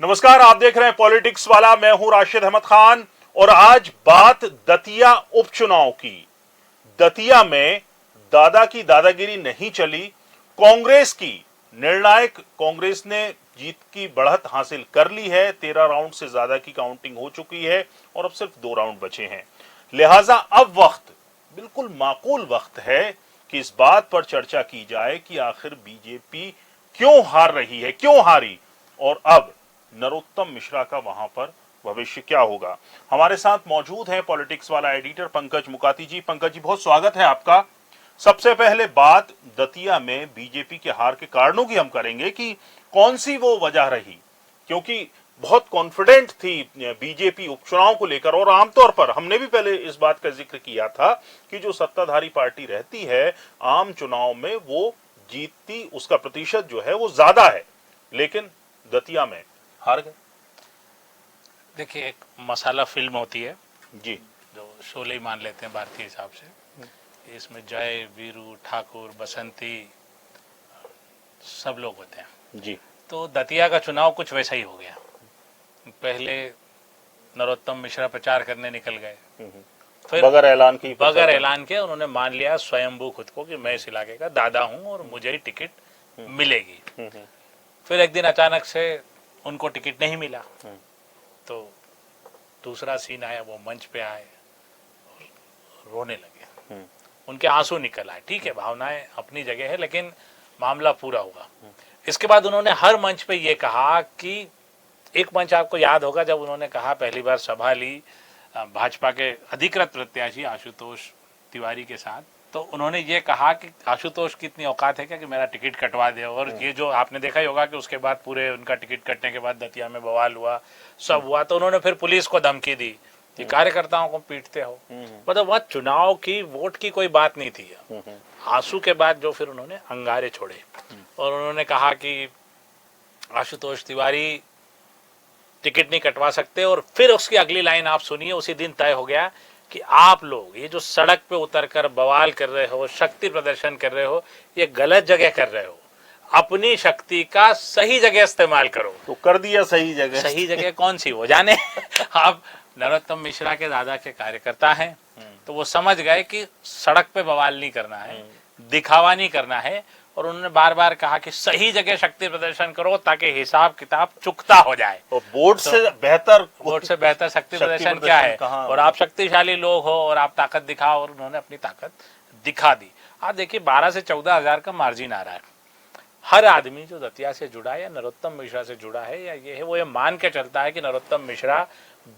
नमस्कार, आप देख रहे हैं पॉलिटिक्स वाला। मैं हूं राशिद अहमद खान और आज बात दतिया उपचुनाव की। दतिया में दादा की दादागिरी नहीं चली, कांग्रेस की निर्णायक कांग्रेस ने जीत की बढ़त हासिल कर ली है। 13 राउंड से ज्यादा की काउंटिंग हो चुकी है और अब सिर्फ 2 राउंड बचे हैं। लिहाजा अब वक्त, बिल्कुल माकूल वक्त है कि इस बात पर चर्चा की जाए कि आखिर बीजेपी क्यों हार रही है, क्यों हारी, और अब नरोत्तम मिश्रा का वहां पर भविष्य क्या होगा। हमारे साथ मौजूद हैं पॉलिटिक्स वाला एडिटर पंकज मुकाती जी। पंकज जी, बहुत स्वागत है आपका। सबसे पहले बात दतिया में बीजेपी के हार के कारणों की हम करेंगे कि कौन सी वो वजह रही, क्योंकि बहुत कॉन्फिडेंट थी बीजेपी उपचुनाव को लेकर और आमतौर पर हमने भी पहले इस बात का जिक्र किया था कि जो सत्ताधारी पार्टी रहती है आम चुनाव में वो जीतती, उसका प्रतिशत जो है वो ज्यादा है, लेकिन दतिया में हार गए। देखिए, एक मसाला फिल्म होती है जी, जो शोले मान लेते हैं भारतीय हिसाब से। इसमें जय, वीरू, ठाकुर, बसंती सब लोग होते हैं जी। तो दतिया का चुनाव कुछ वैसा ही हो गया। पहले नरोत्तम मिश्रा प्रचार करने निकल गए, फिर बगैर ऐलान की, बगैर ऐलान के उन्होंने मान लिया स्वयंभू खुद को कि मैं इस इलाके का दादा हूं और मुझे ही टिकट मिलेगी। फिर एक दिन अचानक से उनको टिकट नहीं मिला तो दूसरा सीन आया, वो मंच पे आए, रोने लगे, उनके आंसू निकल आए। ठीक है, भावनाएं अपनी जगह है, लेकिन मामला पूरा हुआ। इसके बाद उन्होंने हर मंच पे ये कहा कि एक मंच आपको याद होगा जब उन्होंने कहा, पहली बार सभा ली भाजपा के अधिकृत प्रत्याशी आशुतोष तिवारी के साथ, तो उन्होंने ये कहा कि आशुतोष की इतनी औकात है क्या कि मेरा टिकट कटवा दे। और ये जो आपने देखा ही होगा कि उसके बाद पूरे उनका टिकट कटने के बाद दतिया में बवाल हुआ, सब हुआ। तो उन्होंने फिर पुलिस को धमकी दी कि कार्यकर्ताओं को पीटते हो। मतलब वह चुनाव की, वोट की कोई बात नहीं थी। आंसू के बाद जो फिर उन्होंने अंगारे छोड़े और उन्होंने कहा कि आशुतोष तिवारी टिकट नहीं कटवा सकते। और फिर उसकी अगली लाइन आप सुनिए, उसी दिन तय हो गया कि आप लोग ये जो सड़क पे उतरकर बवाल कर रहे हो, शक्ति प्रदर्शन कर रहे हो, ये गलत जगह कर रहे हो। अपनी शक्ति का सही जगह इस्तेमाल करो। तो कर दिया सही जगह। सही जगह कौन सी वो जाने। आप नरोत्तम मिश्रा के दादा के कार्यकर्ता हैं तो वो समझ गए कि सड़क पे बवाल नहीं करना है, दिखावा नहीं करना है। और उन्होंने बार बार कहा कि सही जगह शक्ति प्रदर्शन करो ताकि हिसाब किताब चुकता हो जाए। और वोट से बेहतर शक्ति प्रदर्शन क्या है। और आप शक्तिशाली लोग हो और आप ताकत दिखाओ, और उन्होंने अपनी ताकत दिखा दी। आप देखिए, 12 से 14 हजार का मार्जिन आ रहा है। हर आदमी जो दतिया से जुड़ा है या नरोत्तम मिश्रा से जुड़ा है या ये है, वो ये मान के चलता है कि नरोत्तम मिश्रा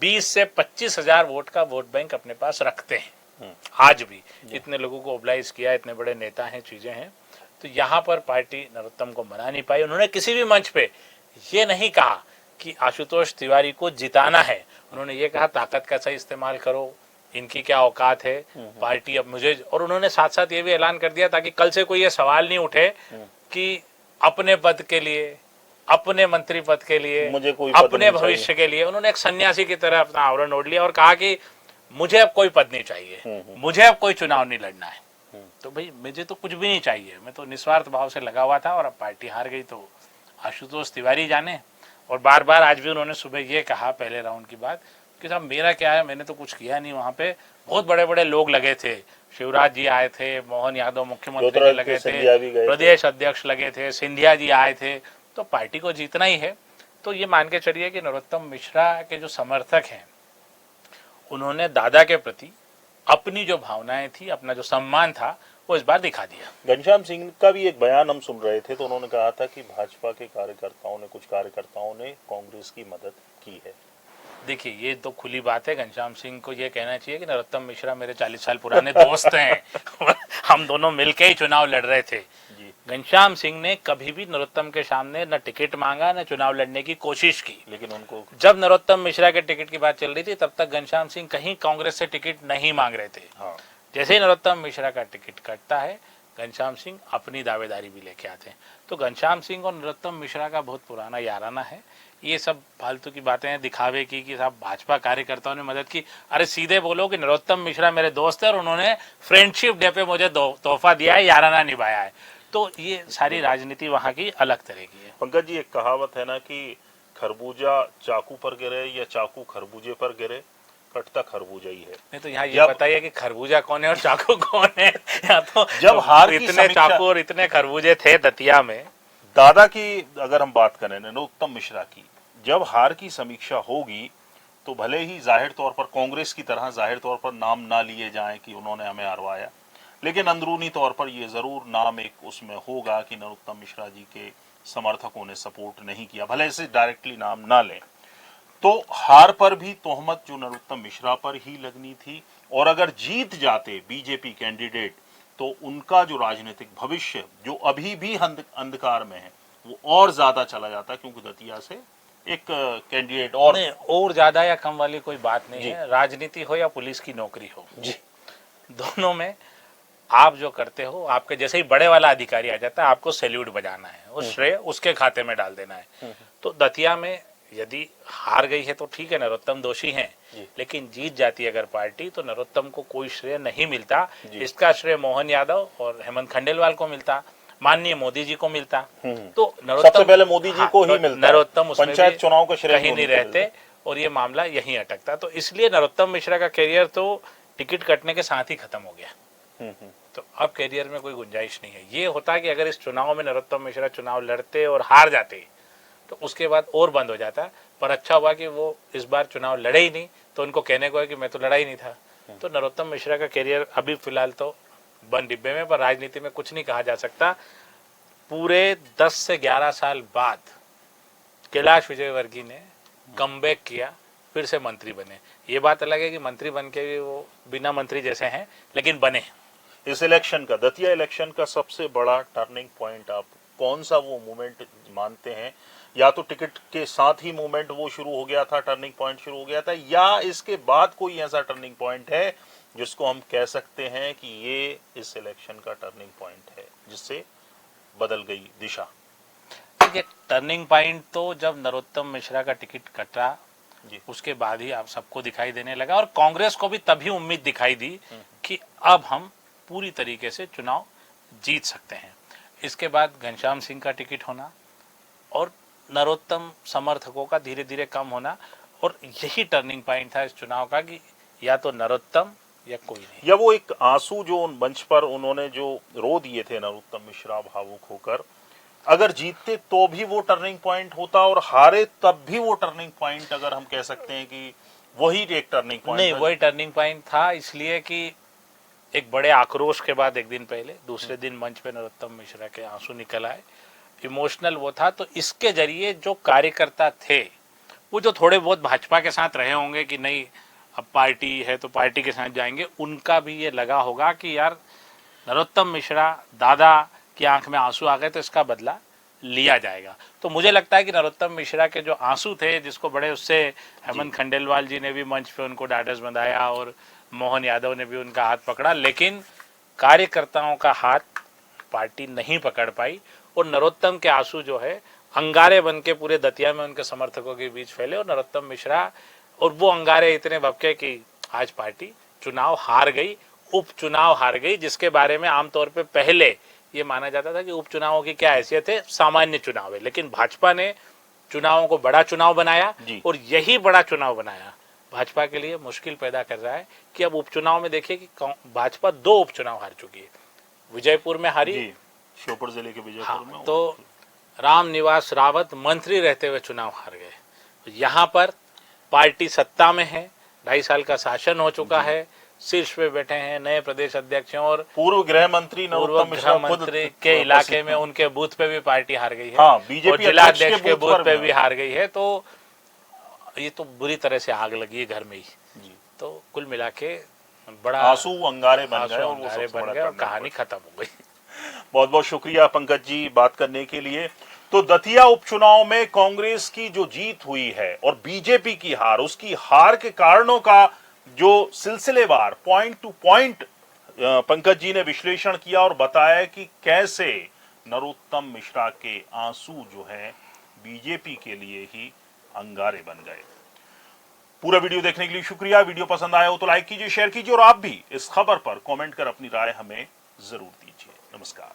20 से 25 हजार वोट का वोट बैंक अपने पास रखते हैं। आज भी इतने लोगों को मोबिलाइज किया, इतने बड़े नेता हैं, चीजें हैं। तो यहाँ पर पार्टी नरोत्तम को मना नहीं पाई। उन्होंने किसी भी मंच पे ये नहीं कहा कि आशुतोष तिवारी को जिताना है। उन्होंने ये कहा ताकत का सही इस्तेमाल करो, इनकी क्या औकात है पार्टी अब मुझे। और उन्होंने साथ साथ ये भी ऐलान कर दिया ताकि कल से कोई ये सवाल नहीं उठे कि अपने पद के लिए, अपने मंत्री पद के लिए, मुझे कोई अपने भविष्य के लिए। उन्होंने एक सन्यासी की तरह अपना आवरण ओढ़ लिया और कहा कि मुझे अब कोई पद नहीं चाहिए, मुझे अब कोई चुनाव नहीं लड़ना है। तो भाई मुझे तो कुछ भी नहीं चाहिए, मैं तो निस्वार्थ भाव से लगा हुआ था और अब पार्टी हार गई तो आशुतोष तिवारी जाने। और बार बार आज भी उन्होंने सुबह ये कहा पहले राउंड की बात कि साहब मेरा क्या है, मैंने तो कुछ किया नहीं। वहाँ पे बहुत बड़े बड़े लोग लगे थे, शिवराज जी आए थे, मोहन यादव मुख्यमंत्री लगे थे, प्रदेश अध्यक्ष लगे थे, सिंधिया जी आए थे। तो पार्टी को जीतना ही है। तो ये मान के चलिए कि नरोत्तम मिश्रा के जो समर्थक हैं उन्होंने दादा के प्रति अपनी जो भावनाएं थी, अपना जो सम्मान था, वो इस बार दिखा दिया। घनश्याम सिंह का भी एक बयान हम सुन रहे थे तो उन्होंने कहा था कि भाजपा के कार्यकर्ताओं ने, कुछ कार्यकर्ताओं ने कांग्रेस की मदद की है। देखिए, ये तो खुली बात है। घनश्याम सिंह को ये कहना चाहिए कि नरोत्तम मिश्रा मेरे 40 साल पुराने दोस्त हैं। हम दोनों मिलके ही चुनाव लड़ रहे थे। घनश्याम सिंह ने कभी भी नरोत्तम के सामने न टिकट मांगा न चुनाव लड़ने की कोशिश की। लेकिन उनको, जब नरोत्तम मिश्रा के टिकट की बात चल रही थी तब तक घनश्याम सिंह कहीं कांग्रेस से टिकट नहीं मांग रहे थे। जैसे ही नरोत्तम मिश्रा का टिकट कटता है, घनश्याम सिंह अपनी दावेदारी भी लेके आते हैं। तो घनश्याम सिंह और नरोत्तम मिश्रा का बहुत पुराना याराना है। ये सब फालतू की बातें हैं दिखावे की कि साहब भाजपा कार्यकर्ताओं ने मदद की। अरे सीधे बोलो कि नरोत्तम मिश्रा मेरे दोस्त है और उन्होंने फ्रेंडशिप डे पे मुझे तोहफा दिया है, याराना निभाया है। तो ये सारी राजनीति वहाँ की अलग तरह की है। पंकज जी, एक कहावत है ना कि खरबूजा चाकू पर गिरे या चाकू खरबूजे पर गिरे, कटता खरबूजा ही है। नहीं तो यहाँ ये बताइए कि खरबूजा कौन है और चाकू कौन है? या तो जब हार की इतने चाकू और इतने खरबूजे थे दतिया में। दादा की अगर हम बात करें नरोत्तम मिश्रा की, जब हार की समीक्षा होगी तो भले ही जाहिर तौर पर कांग्रेस की तरह जाहिर तौर पर नाम ना लिए जाएं कि उन्होंने हमें हरवाया, लेकिन अंदरूनी तौर पर यह जरूर नाम एक उसमें होगा कि नरोत्तम मिश्रा जी के समर्थकों ने सपोर्ट नहीं किया, भले से डायरेक्टली नाम ना लें। तो हार पर भी तोहमत जो नरोत्तम मिश्रा पर ही लगनी थी, और अगर जीत जाते बीजेपी कैंडिडेट तो उनका जो राजनीतिक भविष्य जो अभी भी अंधकार में है वो और ज्यादा चला जाता, क्योंकि दतिया से एक कैंडिडेट और नहीं, और ज्यादा या कम वाली कोई बात नहीं है। राजनीति हो या पुलिस की नौकरी हो जी, दोनों में आप जो करते हो, आपके जैसे ही बड़े वाला अधिकारी आ जाता है आपको सैल्यूट बजाना है, उस श्रेय उसके खाते में डाल देना है। तो दतिया में यदि हार गई है तो ठीक है, नरोत्तम दोषी हैं, लेकिन जीत जाती है अगर पार्टी तो नरोत्तम को कोई श्रेय नहीं मिलता। इसका श्रेय मोहन यादव और हेमंत खंडेलवाल को मिलता, माननीय मोदी जी को मिलता। तो नरोत्तम सबसे पहले मोदी जी को ही मिलता, नरोत्तम उसमें पंचायत चुनाव का श्रेय कहीं नहीं रहते और ये मामला यहीं अटकता। तो इसलिए नरोत्तम मिश्रा का कैरियर तो टिकट कटने के साथ ही खत्म हो गया। तो अब कैरियर में कोई गुंजाइश नहीं है। ये होता कि अगर इस चुनाव में नरोत्तम मिश्रा चुनाव लड़ते और हार जाते तो उसके बाद और बंद हो जाता, पर अच्छा हुआ कि वो इस बार चुनाव लड़े ही नहीं, तो उनको कहने को है कि मैं तो लड़ा ही नहीं था। तो नरोत्तम मिश्रा का कैरियर अभी फिलहाल तो बंद डिब्बे में, पर राजनीति में कुछ नहीं कहा जा सकता। पूरे 10 से 11 साल बाद कैलाश विजयवर्गीय ने कमबैक किया, फिर से मंत्री बने। ये बात अलग है कि मंत्री बन के भी वो बिना मंत्री जैसे हैं, लेकिन बने। इस इलेक्शन का, दतिया इलेक्शन का सबसे बड़ा टर्निंग पॉइंट आप कौन सा वो मोमेंट मानते हैं? या तो टिकट के साथ ही मूवमेंट वो शुरू हो गया था, टर्निंग पॉइंट शुरू हो गया था, या इसके बाद कोई ऐसा टर्निंग पॉइंट है जिसको हम कह सकते हैं कि ये इस इलेक्शन का टर्निंग पॉइंट है जिससे बदल गई दिशा? ये टर्निंग पॉइंट तो जब नरोत्तम मिश्रा का टिकट कटा उसके बाद ही आप सबको दिखाई देने लगा, और कांग्रेस को भी तभी उम्मीद दिखाई दी कि अब हम पूरी तरीके से चुनाव जीत सकते हैं। इसके बाद घनश्याम सिंह का टिकट होना और नरोत्तम समर्थकों का धीरे धीरे कम होना, और यही टर्निंग पॉइंट था इस चुनाव का कि या तो नरोत्तम या कोई नहीं। या वो एक आंसू जो उन मंच पर उन्होंने जो रो दिए थे नरोत्तम मिश्रा भावुक होकर, अगर जीतते तो भी वो टर्निंग पॉइंट होता और हारे तब भी वो टर्निंग पॉइंट, अगर हम कह सकते हैं कि वही एक टर्निंग पॉइंट नहीं, वही टर्निंग पॉइंट था, इसलिए कि एक बड़े आक्रोश के बाद एक दिन पहले दूसरे दिन मंच पे नरोत्तम मिश्रा के आंसू निकल आए, इमोशनल वो था। तो इसके जरिए जो कार्यकर्ता थे वो जो थोड़े बहुत भाजपा के साथ रहे होंगे कि नहीं अब पार्टी है तो पार्टी के साथ जाएंगे, उनका भी ये लगा होगा कि यार नरोत्तम मिश्रा दादा की आंख में आंसू आ गए तो इसका बदला लिया जाएगा। तो मुझे लगता है कि नरोत्तम मिश्रा के जो आंसू थे, जिसको बड़े उससे हेमंत खंडेलवाल जी ने भी मंच पे उनको ढाढ़स बंधाया और मोहन यादव ने भी उनका हाथ पकड़ा, लेकिन कार्यकर्ताओं का हाथ पार्टी नहीं पकड़ पाई, और नरोत्तम के आंसू जो है अंगारे बन के पूरे दतिया में उनके समर्थकों के बीच फैले, और नरोत्तम मिश्रा और वो अंगारे इतने भभके कि आज पार्टी चुनाव हार गई, उपचुनाव हार गई, जिसके बारे में आमतौर पे पहले ये माना जाता था कि उपचुनावों की क्या हैसियत है, सामान्य चुनाव है, लेकिन भाजपा ने चुनावों को बड़ा चुनाव बनाया, और यही बड़ा चुनाव बनाया भाजपा के लिए मुश्किल पैदा कर रहा है कि अब उपचुनाव में देखिए कि भाजपा 2 उपचुनाव हार चुकी है। विजयपुर में हारी, श्योपुर जिले के विजयपुर में, तो राम निवास रावत मंत्री रहते हुए चुनाव हार गए। तो यहाँ पर पार्टी सत्ता में है, 2.5 साल का शासन हो चुका है, शीर्ष पे बैठे हैं नए प्रदेश अध्यक्ष हैं, और पूर्व गृह मंत्री के इलाके में उनके बूथ पे भी पार्टी हार गई है, बीजेपी जिला अध्यक्ष के बूथ पे भी हार गई है। तो ये तो बुरी तरह से आग लगी है घर में ही। तो कुल मिला के बड़ा आंसू अंगारे बन गए और कहानी खत्म हो गई। बहुत बहुत शुक्रिया पंकज जी बात करने के लिए। तो दतिया उपचुनाव में कांग्रेस की जो जीत हुई है और बीजेपी की हार, उसकी हार के कारणों का जो सिलसिलेवार point two point Pankaj ji ने विश्लेषण किया और बताया कि कैसे नरोत्तम मिश्रा के आंसू जो है बीजेपी के लिए ही अंगारे बन गए। पूरा वीडियो देखने के लिए शुक्रिया। वीडियो पसंद आया हो तो लाइक कीजिए, शेयर कीजिए, और आप भी इस खबर पर कमेंट कर अपनी राय हमें जरूर दीजिए। नमस्कार।